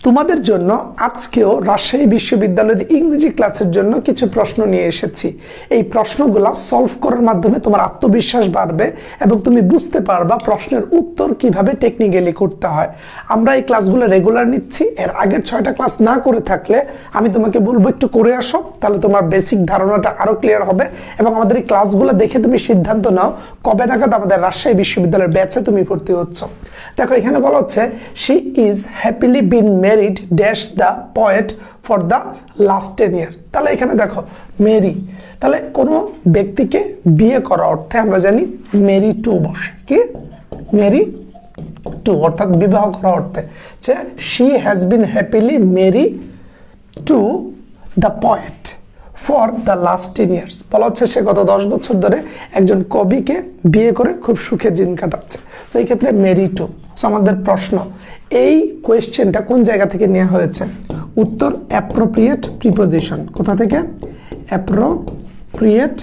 তোমাদের জন্য আজকেও রাজশাহী বিশ্ববিদ্যালয়ের ইংরেজি ক্লাসের জন্য কিছু প্রশ্ন নিয়ে এসেছি। এই প্রশ্নগুলো সলভ করার মাধ্যমে তোমার আত্মবিশ্বাস বাড়বে এবং তুমি বুঝতে পারবা প্রশ্নের উত্তর কিভাবে টেকনিক্যালি করতে হয়। আমরা এই ক্লাসগুলো রেগুলার নিচ্ছি। এর আগের 6টা ক্লাস না করে থাকলে আমি তোমাকে বলবো একটু করে আসো, তাহলে তোমার বেসিক ধারণাটা আরো ক্লিয়ার হবে এবং আমাদের এই ক্লাসগুলো দেখে তুমি সিদ্ধান্ত নাও কবে নাগাদ আমাদের রাজশাহী বিশ্ববিদ্যালয়ের ব্যাচে তুমি ভর্তি হচ্ছ। দেখো এখানে বলা হচ্ছে she is happily been married dash the poet for the last 10 years। তাহলে এখানে দেখো মেরি, তাহলে কোনো ব্যক্তিকে বিয়ে করা অর্থে আমরা জানি মেরি টু বসে, কি মেরি টু অর্থাৎ বিবাহ করা অর্থে যে she has been happily marry to the poet for the last 10 years। বলা হচ্ছে সে গত 10 বছর ধরে একজন কবিকে বিয়ে করে খুব সুখে দিন কাটাচ্ছে। সো এই ক্ষেত্রে মেরি টু। সো আমাদের প্রশ্ন, এই কোয়েশ্চেনটা কোন জায়গা থেকে নেওয়া হয়েছে? উত্তর অ্যাপ্রোপ্রিয়েট প্রিপোজিশন। কোথা থেকে? অ্যাপ্রোপ্রিয়েট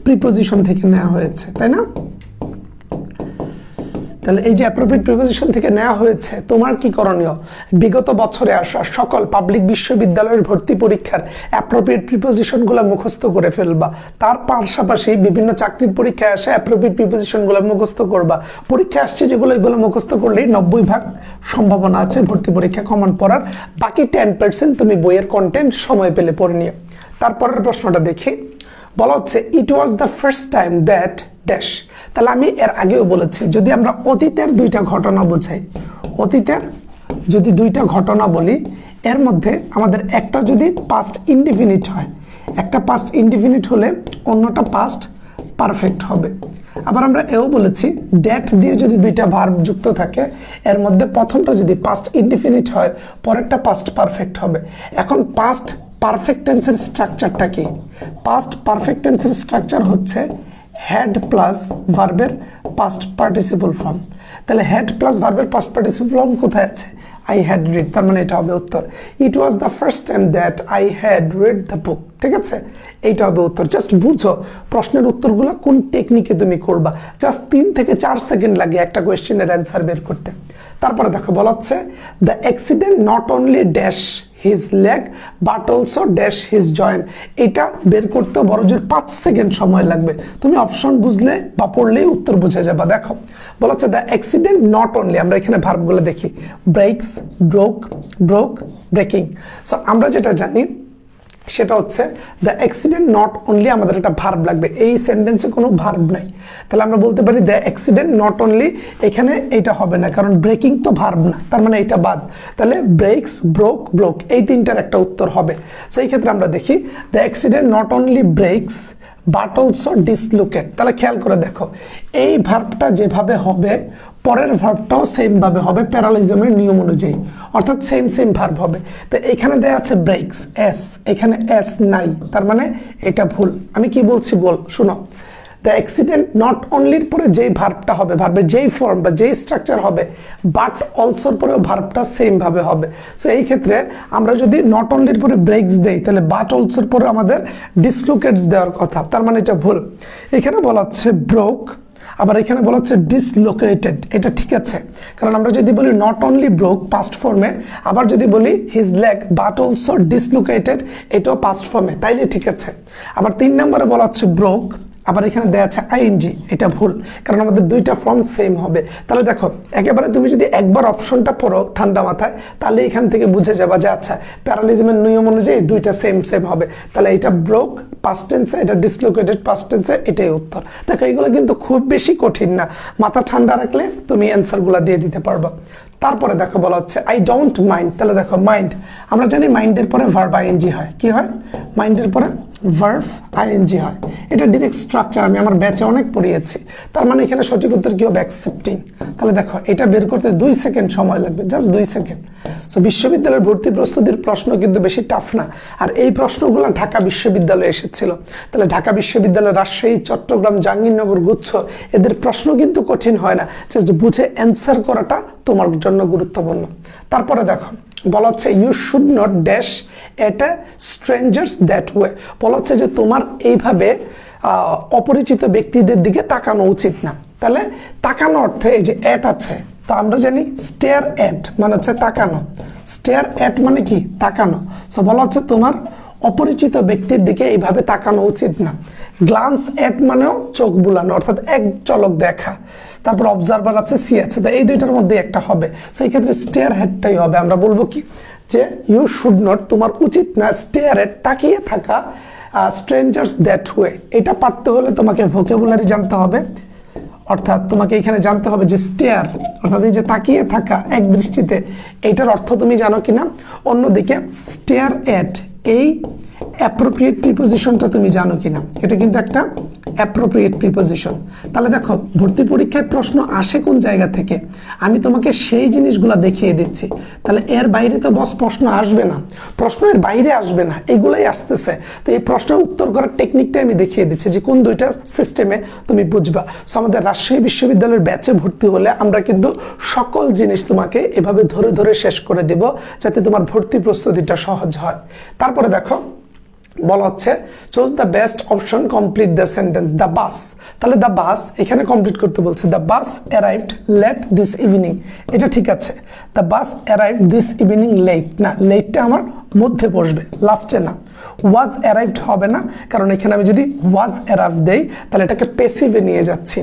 প্রিপোজিশন থেকে নেওয়া হয়েছে, তাই না? তাহলে এই যে অ্যাপ্রোপ্রিয়েট প্রিপোজিশন থেকে নেওয়া হয়েছে, তোমার কি করণীয়? বিগত বছরে আসা সকল পাবলিক বিশ্ববিদ্যালয়ের ভর্তি পরীক্ষার অ্যাপ্রোপ্রিয়েট প্রিপোজিশনগুলো মুখস্থ করে ফেলবা। তার পাশাপাশি বিভিন্ন চাকরির পরীক্ষায় আসা অ্যাপ্রোপ্রিয়েট প্রিপোজিশনগুলো মুখস্থ করবা। পরীক্ষা আসছে যেগুলো, এগুলো মুখস্থ করলেই 90% সম্ভাবনা আছে ভর্তি পরীক্ষা কমন পড়ার। বাকি 10% তুমি বইয়ের কন্টেন্ট সময় পেলে পড়ে নিও। তারপরের প্রশ্নটা দেখি। বলা হচ্ছে it was the first time that dash. তাহলে আমি এর আগেও বলেছি, যদি আমরা অতীতের দুইটা ঘটনা বোঝাই, অতীতের যদি দুইটা ঘটনা বলি, এর মধ্যে আমাদের একটা যদি পাস্ট ইনডিফিনিট হয়, একটা পাস্ট ইনডিফিনিট হলে অন্যটা পাস্ট পারফেক্ট হবে। আবার আমরা এও বলেছি দ্যাট দিয়ে যদি দুইটা ভার্ব যুক্ত থাকে, এর মধ্যে প্রথমটা যদি পাস্ট ইনডিফিনিট হয়, পরেরটা পাস্ট পারফেক্ট হবে। এখন পাস্ট পারফেক্ট টেন্সের স্ট্রাকচারটা কি? পাস্ট পারফেক্ট টেন্সের স্ট্রাকচার হচ্ছে হ্যাড প্লাস ভার্বের পাস্ট পার্টিসিপল ফর্ম। তাহলে হ্যাড প্লাস ভার্বের পাস্ট পার্টিসিপল ফর্ম কোথায় আছে? I had read. তার মানে এটা হবে উত্তর। It was the first time that I had read the book. ঠিক আছে, এইটা হবে উত্তর। জাস্ট বুঝো প্রশ্নের উত্তরগুলো কোন টেকনিকে তুমি করবা। জাস্ট 3 থেকে 4 সেকেন্ড লাগে একটা কোয়েশ্চেনের অ্যান্সার বের করতে। তারপরে দেখো বলা হচ্ছে the accident not only dash his leg but also dash his joint. এটা বের করতে বড় জোর 5 সেকেন্ড সময় লাগবে। তুমি অপশন বুঝলে বা পড়লেই উত্তর বুঝে যাবা। দেখো বলা হচ্ছে দ্য অ্যাক্সিডেন্ট নট অনলি, আমরা এখানে ভার্বগুলো দেখি, ব্রেকস, ব্রোক, ব্রোক, ব্রেকিং। সো আমরা যেটা জানি সেটা হচ্ছে দ্য অ্যাক্সিডেন্ট নট অনলি, আমাদের একটা ভার্ব লাগবে। এই সেন্টেন্সে কোনো ভার্ব নাই, তাহলে আমরা বলতে পারি দ্য অ্যাক্সিডেন্ট নট অনলি। এখানে এইটা হবে না, কারণ ব্রেকিং তো ভার্ব না, তার মানে এটা বাদ। তাহলে ব্রেকস, ব্রোক, ব্রোক, এই তিনটার একটা উত্তর হবে। সো এই ক্ষেত্রে আমরা দেখি the accident not only ব্রেকস but also dislocate. তাহলে খেয়াল করে দেখো, এই ভার্বটা যেভাবে হবে পরের ভার্বটাও সেম ভাবে হবে প্যারালিজমের নিয়ম অনুযায়ী, অর্থাৎ সেম সেম ভার্ব হবে। তো এখানে দেয়া আছে ব্রেকস, এস, এখানে এস নাই, তার মানে এটা ভুল। আমি কি বলছি বল, শুনো। দ্য অ্যাক্সিডেন্ট নট অনলির পরে যেই ভার্বটা হবে, ভার্বের যেই ফর্ম বা যেই স্ট্রাকচার হবে, বাট অলসোর পরেও ভার্বটা সেম ভাবে হবে। সো এই ক্ষেত্রে আমরা যদি নট অনলির পরে ব্রেকস দেই, তাহলে বাট অলসোর পরে আমাদের ডিসলোকেটস দেওয়ার কথা, তার মানে এটা ভুল। এখানে বলা হচ্ছে ব্রোক, আবার এখানে বলা হচ্ছে ডিসলোকেটেড। এটা ঠিক আছে, কারণ আমরা যদি বলি নট অনলি ব্রোক পাস্ট ফর্মে, আবার যদি বলি his leg but also dislocated, এটাও পাস্ট ফর্মে, তাইলে ঠিক আছে। আবার 3 নম্বরে বলা হচ্ছে ব্রোক, আবার এখানে দেয়া আছে আইএনজি, এটা ভুল, কারণ আমাদের দুইটা ফর্ম সেম হবে। তাহলে দেখো একেবারে তুমি যদি একবার অপশনটা পড়ো ঠান্ডা মাথায়, তাহলে এখান থেকে বুঝে যাবা যে আচ্ছা প্যারালিজমের নিয়ম অনুযায়ী দুইটা সেম সেম হবে। তাহলে এটা ব্রোক পাস্ট টেন্সে, এটা ডিসলোকেটেড পাস্ট টেন্সে, এটাই উত্তর। দেখো এগুলো কিন্তু খুব বেশি কঠিন না, মাথা ঠান্ডা রাখলে তুমি অ্যান্সারগুলো দিয়ে দিতে পারবা। তারপরে দেখো বলা হচ্ছে আই ডোন্ট মাইন্ড। তাহলে দেখো মাইন্ড, আমরা জানি মাইন্ডের পরে ভার্ব আইএনজি হয়। কি হয়? মাইন্ডের পরে ভার্ব আইএনজি হয়। এটা ডিরেক্ট স্ট্রাকচার, আমি আমার ব্যাচে অনেক পড়িয়েছি। তার মানে এখানে সঠিক উত্তর কি হবে? অ্যাকসেপ্টিং। তাহলে দেখো এটা বের করতে 2 সেকেন্ড সময় লাগবে, জাস্ট 2 সেকেন্ড। সো বিশ্ববিদ্যালয়ের ভর্তি প্রস্তুতির প্রশ্ন কিন্তু বেশি টাফ না, আর এই প্রশ্নগুলো ঢাকা বিশ্ববিদ্যালয়ে এসেছিল। তাহলে ঢাকা বিশ্ববিদ্যালয়, রাজশাহী, চট্টগ্রাম, জাহাঙ্গীরনগর, গুচ্ছ, এদের প্রশ্ন কিন্তু কঠিন হয় না, জাস্ট বুঝে অ্যান্সার করাটা তোমার জন্য গুরুত্বপূর্ণ। তারপরে দেখো বলা হচ্ছে you should not dash at a strangers that way. বলা হচ্ছে যে তোমার এইভাবে অপরিচিত ব্যক্তিদের দিকে তাকানো উচিত না। তাহলে তাকানো অর্থে এই যে এট আছে, তো আমরা জানি স্টেয়ার অ্যাট মানে হচ্ছে তাকানো, স্টেয়ার অ্যাট মানে কি তাকানো। সো বলা হচ্ছে তোমার অপরিচিত ব্যক্তির দিকে এইভাবে তাকানো উচিত না। গ্লান্স অ্যাট মানেও চোখ বুলানো, অর্থাৎ এক চলক দেখা। তারপর অবজারভার আছে, সি আছে, তো এই দুইটার মধ্যে একটা হবে। সো এই ক্ষেত্রে স্টেয়ার হেডটাই হবে। আমরা বলবো কি যে ইউ শুড নট, তোমার উচিত না স্টেয়ার হেড তাকিয়ে থাকা স্ট্রেঞ্জার্স দ্যাট ওয়ে। এটা পারতে হলে তোমাকে ভোকাবুলারি জানতে হবে, অর্থাৎ তোমাকে এখানে জানতে হবে যে স্টেয়ার অর্থাৎ এই যে তাকিয়ে থাকা এক দৃষ্টিতে, এটার অর্থ তুমি জানো কিনা। অন্যদিকে স্টেয়ার অ্যাট এই অ্যাপ্রোপ্রিয়েট প্রিপোজিশনটা তুমি জানো কিনা, এটা কিন্তু একটা অ্যাপ্রোপ্রিয়েট প্রিপোজিশন। তাহলে দেখো ভর্তি পরীক্ষায় প্রশ্ন আসে কোন জায়গা থেকে, আমি তোমাকে সেই জিনিসগুলো দেখিয়ে দিচ্ছি। তাহলে এর বাইরে তো বস প্রশ্ন আসবে না, প্রশ্ন এর বাইরে আসবে না, এগুলাই আসতেছে। তো এই প্রশ্নের উত্তর করার টেকনিকটা আমি দেখিয়ে দিচ্ছি যে কোন দুইটা সিস্টেমে তুমি বুঝবা। সো আমাদের রাজশাহী বিশ্ববিদ্যালয়ের ব্যাচে ভর্তি হলে আমরা কিন্তু সকল জিনিস তোমাকে এভাবে ধরে ধরে শেষ করে দেব, যাতে তোমার ভর্তি প্রস্তুতিটা সহজ হয়। তারপরে দেখো বলা হচ্ছে choose the best option, complete the sentence. The bus, তাহলে দ্য বাস এখানে কমপ্লিট করতে বলছে। The bus arrived late this evening, এটা ঠিক আছে। The bus arrived this evening late, না লেটটা আমার মধ্যে বসবে, লাস্টে না। ওয়াজ অ্যারাইভড হবে না, কারণ এখানে আমি যদি ওয়াজ অ্যারাইভড দেই তাহলে এটাকে পেসিভে নিয়ে যাচ্ছি।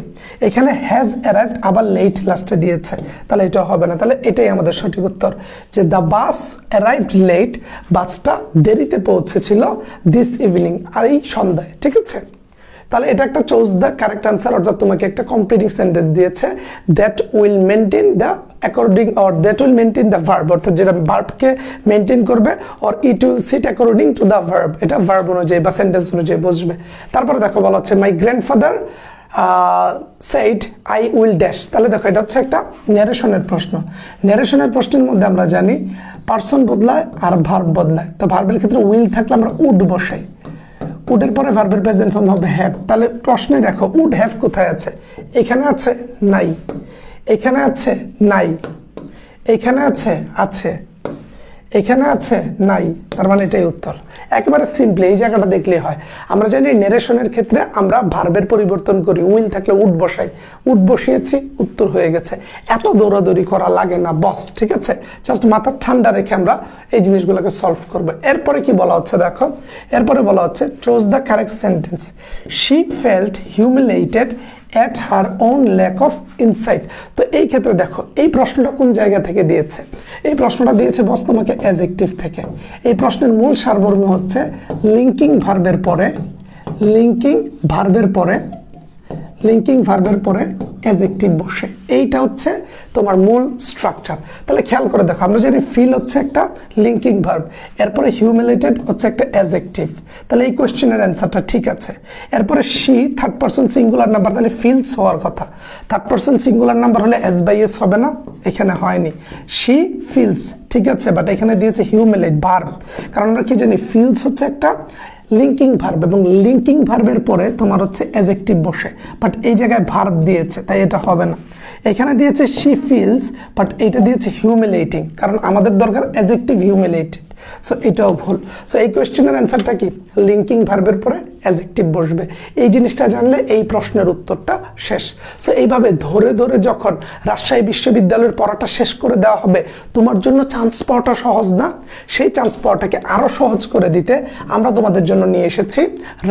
এখানে হ্যাজ অ্যারাইভড আবার লেট লাস্টে দিয়েছে, তাহলে এটা হবে না। তাহলে এটাই আমাদের সঠিক উত্তর, যে দ্য বাস অ্যারাইভড লেট, বাসটা দেরিতে পৌঁছেছিল দিস ইভিনিং, আর এই সন্ধ্যায়, ঠিক আছে। তাহলে এটা একটা চুজ দ্য কারেক্ট আনসার, অর্থাৎ তোমাকে একটা কমপ্লিটিং সেন্টেন্স দিয়েছে। That will maintain the according or that will maintain the verb, অর্থাৎ যেটা ভার্বকে মেনটেন করবে, or it will seat according to the verb, এটা ভার্ব অনুযায়ী বা সেন্টেন্স অনুযায়ী বসবে। তারপরে দেখো বলা হচ্ছে my grandfather said I will dash, তাহলে দেখো এটা হচ্ছে একটা ন্যারেশনের প্রশ্ন। ন্যারেশনের প্রশ্নের মধ্যে আমরা জানি পার্সন বদলায় আর ভার্ব বদলায়। তো ভার্বের ক্ষেত্রে উইল থাকলে আমরা উড বসাই, উডের পরে ভার্বের প্রেজেন্ট ফর্ম হবে হ্যাভ। তাহলে প্রশ্নে দেখো উড হ্যাভ কোথায় আছে, এখানে আছে নাই, এখানে আছে নাই, এখানে আছে আছে, এখানে আছে নাই, তার মানে এটাই উত্তর। একেবারে সিম্পলি এই জায়গাটা দেখলেই হয়। আমরা জানি ন্যারেশনের ক্ষেত্রে আমরা ভার্বের পরিবর্তন করি, উইল থাকলে উড বসাই, উড বসিয়েছি, উত্তর হয়ে গেছে। এত দৌড়াদৌড়ি করা লাগে না বস, ঠিক আছে। জাস্ট মাথা ঠান্ডা রেখে আমরা এই জিনিসগুলোকে সলভ করবো। এরপরে কি বলা হচ্ছে দেখো, এরপরে বলা হচ্ছে choose the correct sentence. She felt humiliated at her own lack of insight। তো এই ক্ষেত্রে দেখো এই প্রশ্নটা কোন জায়গা থেকে দিয়েছে, এই প্রশ্নটা দিয়েছে বস তোমাকে অ্যাডজেক্টিভ থেকে। এই প্রশ্নের মূল সারমর্ম হচ্ছে লিঙ্কিং ভার্বের পরে, লিঙ্কিং ভার্বের পরে, লিঙ্কিং ভার্বের পরে অ্যাডজেক্টিভ বসে, এইটা হচ্ছে তোমার মূল স্ট্রাকচার। তাহলে খেয়াল করে দেখো, আমরা জানি ফিল হচ্ছে একটা লিঙ্কিং ভার্ব, এরপরে হিউমিলেটেড হচ্ছে একটা অ্যাডজেক্টিভ। তাহলে এই কোয়েশ্চেনের অ্যান্সারটা ঠিক আছে। এরপরে she third person singular number, তাহলে ফিলস হওয়ার কথা। থার্ড পারসন সিঙ্গুলার নাম্বার হলে এস বাই এস হবে না, এখানে হয়নি। শি ফিলস ঠিক আছে, বাট এখানে দিয়েছে হিউমিলেট ভার্ব, কারণ আমরা কি জানি ফিলস হচ্ছে একটা লিঙ্কিং ভার্ব, এবং লিঙ্কিং ভার্বের পরে তোমার হচ্ছে অ্যাডজেক্টিভ বসে, বাট এই জায়গায় ভার্ব দিয়েছে, তাই এটা হবে না। এখানে দিয়েছে শি ফিলস, বাট এইটা দিয়েছে হিউমিলেটিং, কারণ আমাদের দরকার অ্যাডজেক্টিভ হিউমিলেটেড। সো এটাও ভুল। সো এই কোয়েশ্চেনের অ্যান্সারটা কি, লিঙ্কিং ভার্বের পরে অ্যাডজেক্টিভ বসবে। এই জিনিসটা জানলে এই প্রশ্নের উত্তরটা শেষ। সো এইভাবে ধরে ধরে যখন রাজশাহী বিশ্ববিদ্যালয়ের পড়াটা শেষ করে দেওয়া হবে, তোমার জন্য চান্স পাওয়াটা সহজ না, সেই চান্স পাওয়াটাকে আরও সহজ করে দিতে আমরা তোমাদের জন্য নিয়ে এসেছি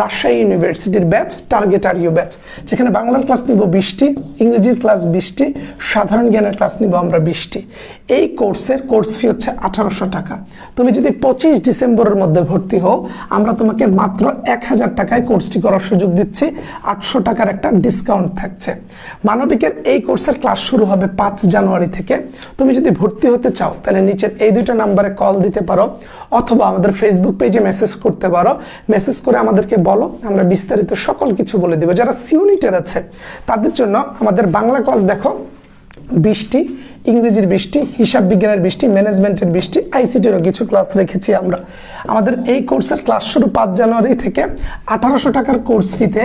রাজশাহী ইউনিভার্সিটির batch target R U batch, যেখানে বাংলার ক্লাস নিব 20টি, ইংরেজির ক্লাস 20টি, সাধারণ জ্ঞানের ক্লাস নিব আমরা 20টি। এই কোর্সের কোর্স ফি হচ্ছে 1800 টাকা। তুমি যদি 25 ডিসেম্বরের মধ্যে ভর্তি হও, আমরা তোমাকে মাত্র 1000 টাকায় কোর্সটি করার সুযোগ দিচ্ছি, 800 টাকার একটা ডিসকাউন্ট থাকছে। মানবিকের এই কোর্সের ক্লাস শুরু হবে 5 জানুয়ারি থেকে। তুমি যদি ভর্তি হতে চাও তাহলে নিচের এই দুটো নাম্বারে কল দিতে পারো, অথবা আমাদের ফেসবুক পেজে মেসেজ করতে পারো। মেসেজ করে আমাদেরকে বলো, আমরা বিস্তারিত সকল কিছু বলে দেবো। যারা সি ইউনিটের আছে তাদের জন্য আমাদের বাংলা ক্লাস দেখো 20টি, ইংরেজির 20টি, হিসাব বিজ্ঞানের 20টি, ম্যানেজমেন্টের 20টি, আইসিটিরও কিছু ক্লাস রেখেছি আমরা। আমাদের এই কোর্সের ক্লাস শুরু 5 জানুয়ারি থেকে। 1800 টাকার কোর্স ফিতে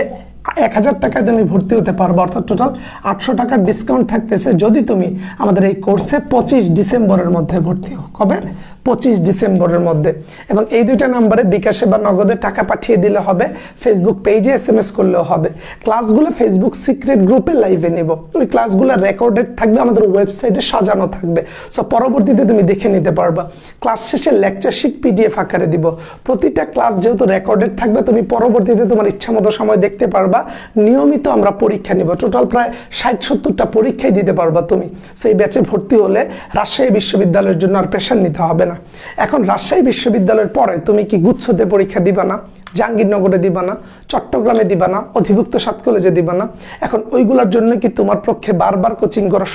1000 টাকায় তুমি ভর্তি হতে পারবে, অর্থাৎ টোটাল 800 টাকার ডিসকাউন্ট থাকতেছে যদি তুমি আমাদের এই কোর্সে 25 ডিসেম্বরের মধ্যে ভর্তি হও। কবে? 25 ডিসেম্বরের মধ্যে। এবং এই দুইটা নাম্বারে বিকাশে বা নগদে টাকা পাঠিয়ে দিলে হবে, ফেসবুক পেজে SMS করলেও হবে। ক্লাসগুলো ফেসবুক সিক্রেট গ্রুপে লাইভে নেব, ওই ক্লাসগুলো রেকর্ডেড থাকবে, আমাদের ওয়েবসাইটে সাজানো থাকবে। সো পরবর্তীতে তুমি দেখে নিতে পারবা। ক্লাস শেষে লেকচার শিট PDF আকারে দিব। প্রতিটা ক্লাস যেহেতু রেকর্ডেড থাকবে, তুমি পরবর্তীতে তোমার ইচ্ছা মতো সময় দেখতে পারবা। নিয়মিত আমরা পরীক্ষা নিব, টোটাল প্রায় 60-70টা পরীক্ষাই দিতে পারবা তুমি। সো এই ব্যাচে ভর্তি হলে রাজশাহী বিশ্ববিদ্যালয়ের জন্য আর প্রেশার নিতে হবে না। এখন রাজশাহী বিশ্ববিদ্যালয়ের পরে তুমি কি গুচ্ছতে পরীক্ষা দিবা না, জাহাঙ্গীরনগরে দিবা না, চট্টগ্রামে দিবা না, অধিভুক্ত 7 কলেজে দিবা না? এখন ওইগুলোর জন্য কি তোমার পক্ষে বারবার কোচিং করা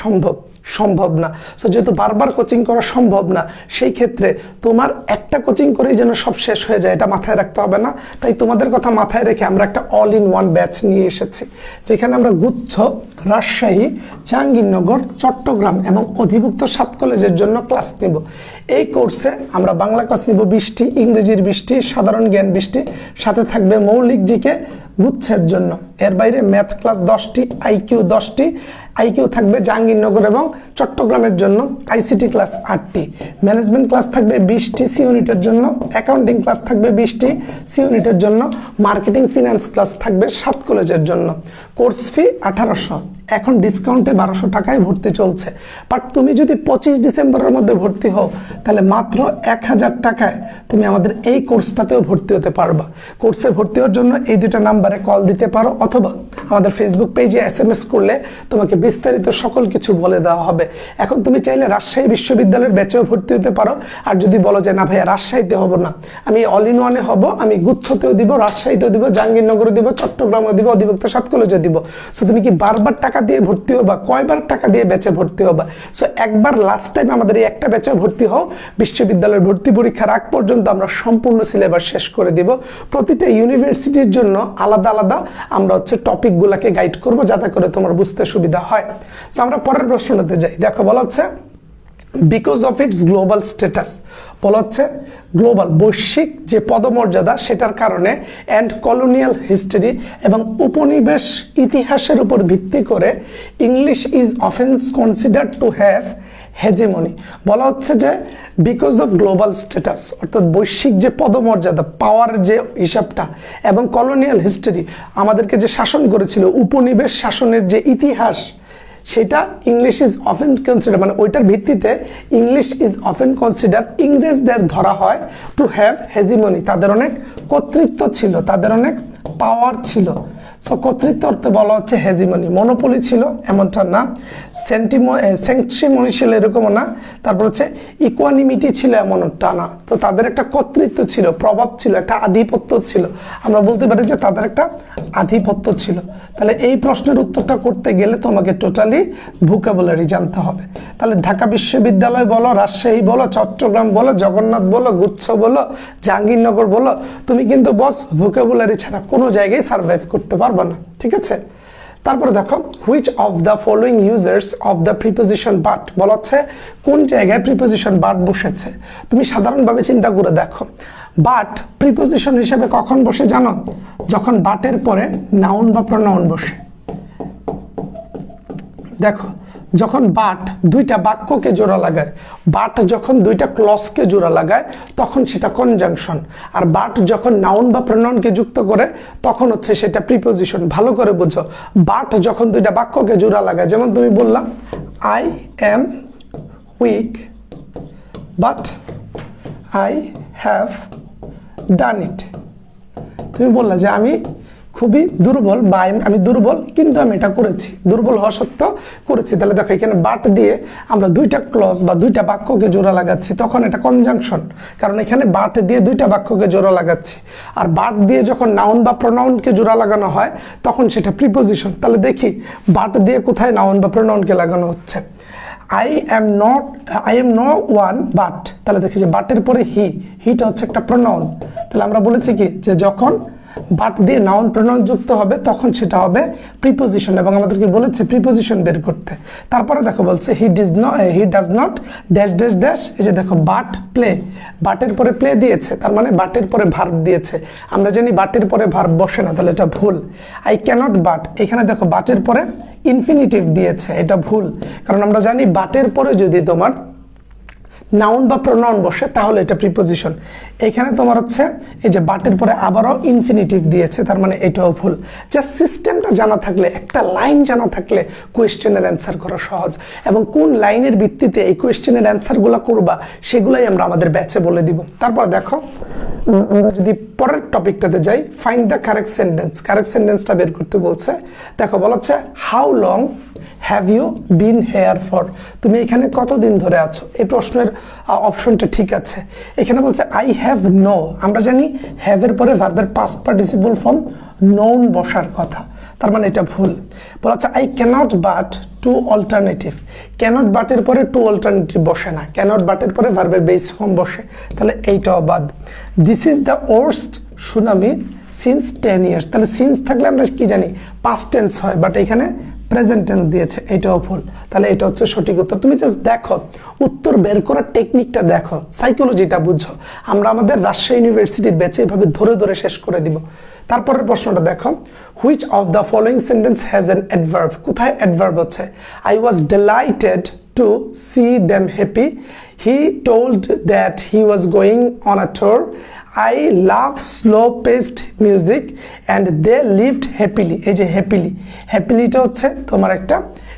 সম্ভব না। সো যেহেতু বারবার কোচিং করা সম্ভব না, সেই ক্ষেত্রে তোমার একটা কোচিং করেই যেন সব শেষ হয়ে যায়, এটা মাথায় রাখতে হবে না। তাই তোমাদের কথা মাথায় রেখে আমরা একটা অল ইন ওয়ান ব্যাচ নিয়ে এসেছি, যেখানে আমরা গুচ্ছ, রাজশাহী, জাহাঙ্গীরনগর, চট্টগ্রাম এবং অধিভুক্ত 7 কলেজের জন্য ক্লাস নিব। এই কোর্সে আমরা বাংলা ক্লাস নিব 20টি, ইংরেজির 20টি, সাধারণ জ্ঞান 20টি, সাথে থাকবে মৌলিক জিকে গুচ্ছের জন্য। এর বাইরে ম্যাথ ক্লাস 10টি, IQ 10টি, IQ থাকবে জাহাঙ্গীরনগর এবং চট্টগ্রামের জন্য, ICT ক্লাস 8টি, ম্যানেজমেন্ট ক্লাস থাকবে 20টি সি ইউনিটের জন্য, অ্যাকাউন্টিং ক্লাস থাকবে 20টি সি ইউনিটের জন্য, মার্কেটিং ফিনান্স ক্লাস থাকবে 7 কলেজের জন্য। কোর্স ফি 1800, এখন ডিসকাউন্টে 1200 টাকায় ভর্তি চলছে। বাট তুমি যদি 25 ডিসেম্বরের মধ্যে ভর্তি হও, তাহলে মাত্র 1000 টাকায় তুমি আমাদের এই কোর্সটাতেও ভর্তি হতে পারবা। কোর্সে ভর্তি হওয়ার জন্য এই দুটো নাম্বারে কল দিতে পারো, অথবা আমাদের ফেসবুক পেজে SMS করলে তোমাকে বিস্তারিত সকল কিছু বলে দেওয়া হবে। এখন তুমি চাইলে রাজশাহী বিশ্ববিদ্যালয়ের ব্যাচেও ভর্তি হতে পারো। আর যদি বলো যে না ভাইয়া রাজশাহীতে হব না, আমি অল ইন ওয়ানে হব, আমি গুচ্ছতেও দিব, রাজশাহীতেও দিব, জাহাঙ্গীরনগরে দিব, চট্টগ্রামে দিব, অধিভুক্ত 7 কলেজে দিব। সো তুমি কি বারবার টাকা দিয়ে ভর্তি হবা, কয়বার টাকা দিয়ে ব্যাচে ভর্তি হবা? সো একবার লাস্ট টাইম আমাদের এই একটা ব্যাচে ভর্তি হও, বিশ্ববিদ্যালয়ের ভর্তি পরীক্ষার আগ পর্যন্ত আমরা সম্পূর্ণ সিলেবাস শেষ করে দিব। প্রতিটা ইউনিভার্সিটির জন্য আলাদা আলাদা আমরা টপিকগুলোকে গাইড করব, যাতে করে তোমার বুঝতে সুবিধা হয়। সো আমরা পরের প্রশ্নটাতে যাই। দেখো বলা হচ্ছে because of its global status, বলা হচ্ছে গ্লোবাল বৈশ্বিক যে পদমর্যাদা, সেটার কারণে অ্যান্ড কলোনিয়াল হিস্টরি এবং উপনিবেশ ইতিহাসের উপর ভিত্তি করে English is often considered to have hegemony. বলা হচ্ছে যে বিকজ অফ গ্লোবাল স্ট্যাটাস, অর্থাৎ বৈশ্বিক যে পদমর্যাদা, পাওয়ার যে হিসাবটা, এবং কলোনিয়াল হিস্টরি, আমাদেরকে যে শাসন করেছিল, উপনিবেশ শাসনের যে ইতিহাস, সেটা ইংলিশ ইজ অফেন কনসিডার, মানে ওইটার ভিত্তিতে ইংলিশ ইজ অফেন কনসিডার, ইংরেজদের ধরা হয় টু হ্যাভ হেজিমনি, তাদের অনেক কর্তৃত্ব ছিল, তাদের অনেক পাওয়ার ছিল। সো কর্তৃত্ব অর্থে বলা হচ্ছে হেজিমনি। মনোপলি ছিল এমনটা না, স্যাংটিমনি ছিল এরকমও না, তারপর হচ্ছে ইকুয়ানিমিটি ছিল এমনটা না। তো তাদের একটা কর্তৃত্ব ছিল, প্রভাব ছিল, একটা আধিপত্য ছিল। আমরা বলতে পারি যে তাদের একটা আধিপত্য ছিল। তাহলে এই প্রশ্নের উত্তরটা করতে গেলে তোমাকে টোটালি ভোকাবুলারি জানতে হবে। তাহলে ঢাকা বিশ্ববিদ্যালয় বলো, রাজশাহী বলো, চট্টগ্রাম বলো, জগন্নাথ বলো, গুচ্ছ বলো, জাহাঙ্গীরনগর বলো, তুমি কিন্তু বস ভোকাবুলারি ছাড়া কোনো জায়গায় সার্ভাইভ করতে পারবে না, ঠিক আছে? তারপরে দেখো which of the following users of the preposition but, বলা হচ্ছে কোন জায়গায় প্রিপোজিশন বাট বসেছে। তুমি সাধারণভাবে চিন্তা করে দেখো, বাট প্রিপোজিশন হিসেবে কখন বসে জানো? যখন বাটের পরে নাউন বা প্রনাউন বসে। দেখো যখন বাট দুইটা বাক্যকে জোড়া লাগায়, বাট যখন দুইটা ক্লজকে জোড়া লাগায়, তখন সেটা কনজাংশন। আর বাট যখন নাউন বা প্রনাউনকে যুক্ত করে, তখন হচ্ছে সেটা প্রিপোজিশন। ভালো করে বুঝো, বাট যখন দুইটা বাক্যকে জোড়া লাগায়, যেমন তুমি বললা I am weak but I have done it. তুমি বললা যে আমি খুবই দুর্বল, বা আমি দুর্বল কিন্তু আমি এটা করেছি, দুর্বল হওয়া সত্ত্বেও করেছি। তাহলে দেখো এখানে বাট দিয়ে আমরা দুইটা ক্লজ বা দুইটা বাক্যকে জোড়া লাগাচ্ছি, তখন এটা কনজাংশন, কারণ এখানে বাট দিয়ে দুইটা বাক্যকে জোড়া লাগাচ্ছি। আর বাট দিয়ে যখন নাউন বা প্রনাউনকে জোড়া লাগানো হয়, তখন সেটা প্রিপোজিশন। তাহলে দেখি বাট দিয়ে কোথায় নাউন বা প্রনাউনকে লাগানো হচ্ছে। I am no one but, তাহলে দেখি যে বাটের পরে হিটা হচ্ছে একটা প্রনাউন। তাহলে আমরা বলেছি কি যে যখন বাট দিয়ে নাউন প্রনাউন যুক্ত হবে, তখন সেটা হবে প্রিপোজিশন, এবং আমাদেরকে বলেছে প্রিপোজিশন বের করতে। তারপরে দেখো বলছে he does not dash dash dash. এই যে দেখো বাট প্লে, বাটের পরে প্লে দিয়েছে, তার মানে বাটের পরে ভার্ব দিয়েছে। আমরা জানি বাটের পরে ভার্ব বসে না, তাহলে এটা ভুল। আই ক্যানট বাট, এখানে দেখো বাটের পরে ইনফিনিটিভ দিয়েছে, এটা ভুল, কারণ আমরা জানি বাটের পরে যদি তোমার নাউন বা প্রোনাউন বসে তাহলে এটা প্রিপোজিশন। এখানে তোমার হচ্ছে এই যে বাটের পরে আবারও ইনফিনিটিভ দিয়েছে, তার মানে এটাও ভুল। জাস্ট সিস্টেমটা জানা থাকলে, একটা লাইন জানা থাকলে কোয়েশ্চেনের অ্যান্সার করা সহজ, এবং কোন লাইনের ভিত্তিতে এই কোয়েশ্চেনের অ্যান্সারগুলো করবা সেগুলাই আমরা আমাদের ব্যাচে বলে দিব। তারপর দেখো, আমরা যদি পরের টপিকটাতে যাই, find the correct sentence. Correct সেন্টেন্সটা বের করতে বলছে। দেখো বলা হচ্ছে how long have you been here for, তুমি এখানে কতদিন ধরে আছো। এই প্রশ্নের অপশনটা ঠিক আছে। এখানে বলছে আই হ্যাভ নো, আমরা জানি হ্যাভের পরে ভার্বের পাস্ট পার্টিসিপল ফর্ম নোন বসার কথা, তার মানে এটা ভুল। বলা হচ্ছে I cannot but to alternative, cannot বাটের পরে টু অল্টারনেটিভ বসে না, ক্যানট বাটের পরে ভার্বের বেস ফর্ম বসে, তাহলে এইটাও বাদ। This is the worst tsunami since 10 years, তাহলে সিন্স থাকলে আমরা কি জানি পাস্ট টেন্স হয়, বাট এখানে প্রেজেন্ট টেন্স দিয়েছে, এটাও ভুল। তাহলে এটা হচ্ছে সঠিক উত্তর। তুমি জাস্ট দেখো, উত্তর বের করার টেকনিকটা দেখো, সাইকোলজিটা বুঝো। আমরা আমাদের রাজশাহী ইউনিভার্সিটির ব্যাচে এভাবে ধরে ধরে শেষ করে দিব। তারপরের প্রশ্নটা দেখো, which of the following sentence has an adverb. কোথায় অ্যাডভার্ব হচ্ছে? I was delighted to C them happy, he told that he was going on a tour, I love slow paced music and they lived happily। এই যে happily, হ্যাপিলিটা হচ্ছে তোমার একটা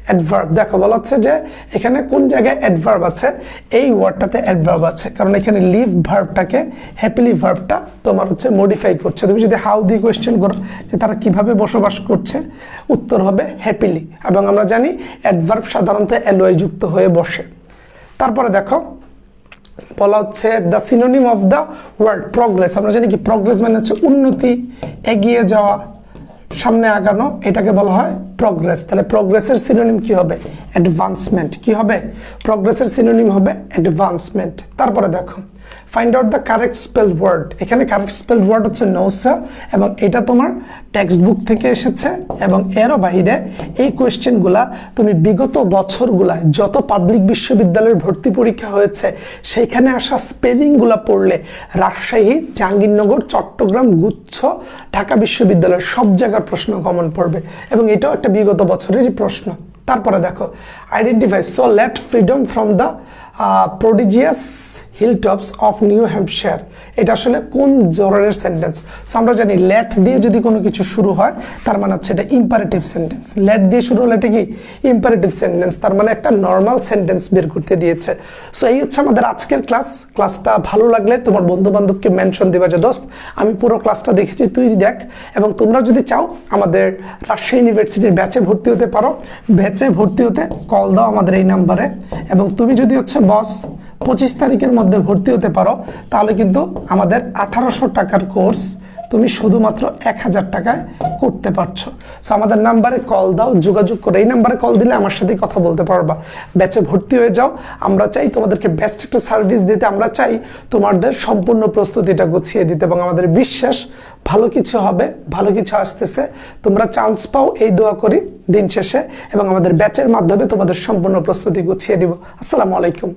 adverb. দেখো বলা হচ্ছে যে এখানে কোন জায়গায় অ্যাডভার্ব আছে, এই ওয়ার্ডটাতে অ্যাডভার্ব আছে, কারণ এখানে লিভ ভার্বটাকে হ্যাপিলি ভার্বটা তোমার হচ্ছে মডিফাই করছে। তুমি যদি হাউ দিয়ে কোয়েশ্চেন করো যে তারা কিভাবে বসবাস করছে, উত্তর হবে হ্যাপিলি, এবং আমরা জানি অ্যাডভার্ব সাধারণত এলওয়াই যুক্ত হয়ে বসে। তারপরে দেখো বলা হচ্ছে the synonym of the word progress. আমরা জানি কি প্রগ্রেস মানে হচ্ছে উন্নতি, এগিয়ে যাওয়া, সামনে আগানো, এটাকে বলা হয় প্রগ্রেস। তাহলে প্রগ্রেসের সিনোনিম কি হবে? অ্যাডভান্সমেন্ট। কি হবে? প্রগ্রেসের সিনোনিম হবে অ্যাডভান্সমেন্ট। তারপরে দেখো, find out the correct spell word. এখানে কারেক্ট স্পেল ওয়ার্ড হচ্ছে নৌসা, এবং এটা তোমার টেক্সট বুক থেকে এসেছে, এবং এরও বাইরে এই কোয়েশ্চেনগুলা তুমি বিগত বছরগুলা যত পাবলিক বিশ্ববিদ্যালয়ের ভর্তি পরীক্ষা হয়েছে সেইখানে আসা স্পেলিংগুলা পড়লে রাজশাহী, জাহাঙ্গীরনগর, চট্টগ্রাম, গুচ্ছ, ঢাকা বিশ্ববিদ্যালয়ের সব জায়গার প্রশ্ন কমন পড়বে, এবং এটাও একটা বিগত বছরেরই প্রশ্ন। তারপরে দেখো, identify so let freedom from the prodigious hilltops of New Hampshire. এটা আসলে কোন ধরনের সেন্টেন্স? সো আমরা জানি লেট দিয়ে যদি কোনো কিছু শুরু হয় তার মানে হচ্ছে এটা ইম্পারেটিভ সেন্টেন্স। লেট দিয়ে শুরু হলে এটা কি ইম্পারেটিভ সেন্টেন্স, তার মানে একটা নর্মাল সেন্টেন্স বের করতে দিয়েছে। সো এই হচ্ছে আমাদের আজকের ক্লাস। ক্লাসটা ভালো লাগলে তোমার বন্ধু বান্ধবকে মেনশন দিবা যে দোস্ত আমি পুরো ক্লাসটা দেখেছি, তুই দেখ। এবং তোমরা যদি চাও আমাদের রাজশাহী ইউনিভার্সিটির ব্যাচে ভর্তি হতে পারো। ব্যাচে ভর্তি হতে কল দাও আমাদের এই নাম্বারে, এবং তুমি যদি হচ্ছে বস 25 তারিখের মধ্যে ভর্তি হতে পারো তাহলে কিন্তু আমাদের 1800 টাকার কোর্স তুমি শুধুমাত্র 1000 টাকায় করতে পারছো। সো আমাদের নাম্বারে কল দাও, যোগাযোগ করে এই নাম্বারে কল দিলে আমার সাথে কথা বলতে পারবা। ব্যাচে ভর্তি হয়ে যাও। আমরা চাই তোমাদেরকে বেস্ট একটা সার্ভিস দিতে, আমরা চাই তোমাদের সম্পূর্ণ প্রস্তুতিটা গুছিয়ে দিতে, এবং আমাদের বিশ্বাস ভালো কিছু হবে, ভালো কিছু আসতেছে। তোমরা চান্স পাও এই দোয়া করি দিন শেষে, এবং আমাদের ব্যাচের মাধ্যমে তোমাদের সম্পূর্ণ প্রস্তুতি গুছিয়ে দিব। আসসালামু আলাইকুম।